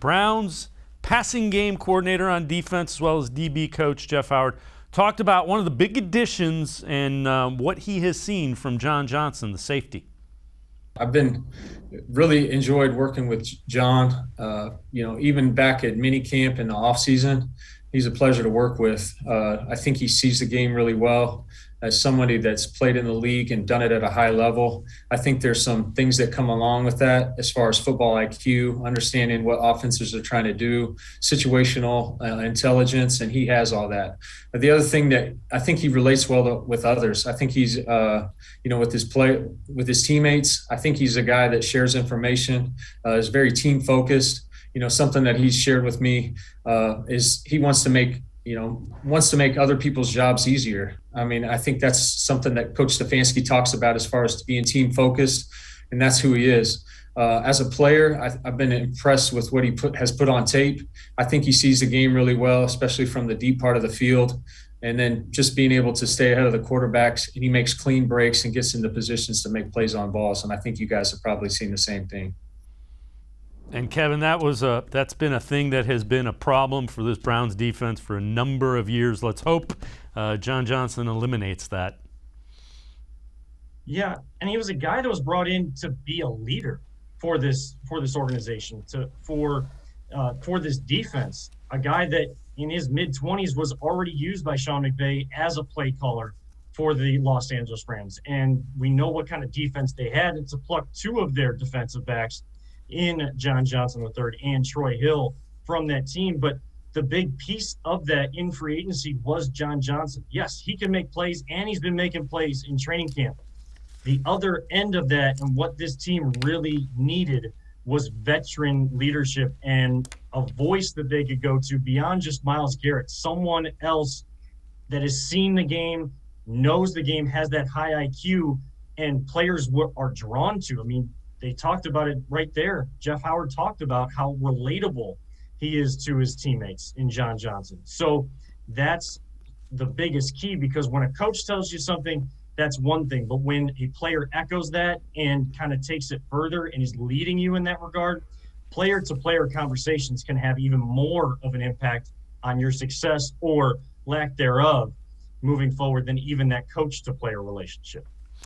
Browns passing game coordinator on defense, as well as DB coach Jeff Howard, talked about one of the big additions and what he has seen from John Johnson, the safety. I've been really enjoyed working with John. Even back at minicamp in the off season, he's a pleasure to work with. I think he sees the game really well. As somebody that's played in the league and done it at a high level, I think there's some things that come along with that as far as football IQ, understanding what offenses are trying to do, situational intelligence, and he has all that. But the other thing that I think he relates well with others, I think he's, with his teammates, I think he's a guy that shares information, is very team focused. Something that he's shared with me is he wants to make other people's jobs easier. I mean, I think that's something that Coach Stefanski talks about as far as being team focused, and that's who he is. As a player, I've been impressed with what he has put on tape. I think he sees the game really well, especially from the deep part of the field. And then just being able to stay ahead of the quarterbacks, and he makes clean breaks and gets into positions to make plays on balls. And I think you guys have probably seen the same thing. And Kevin, that's been a thing that has been a problem for this Browns defense for a number of years. Let's hope John Johnson eliminates that. Yeah, and he was a guy that was brought in to be a leader for this organization, for this defense. A guy that in his mid-20s was already used by Sean McVay as a play caller for the Los Angeles Rams. And we know what kind of defense they had, and to pluck two of their defensive backs in John Johnson III and Troy Hill from that team. But the big piece of that in free agency was John Johnson. Yes, he can make plays, and he's been making plays in training camp. The other end of that, and what this team really needed, was veteran leadership and a voice that they could go to beyond just Myles Garrett, someone else that has seen the game, knows the game, has that high IQ, and players are drawn to. I mean, they talked about it right there. Jeff Howard talked about how relatable he is to his teammates in John Johnson. So that's the biggest key, because when a coach tells you something, that's one thing. But when a player echoes that and kind of takes it further and is leading you in that regard, player-to-player conversations can have even more of an impact on your success or lack thereof moving forward than even that coach-to-player relationship.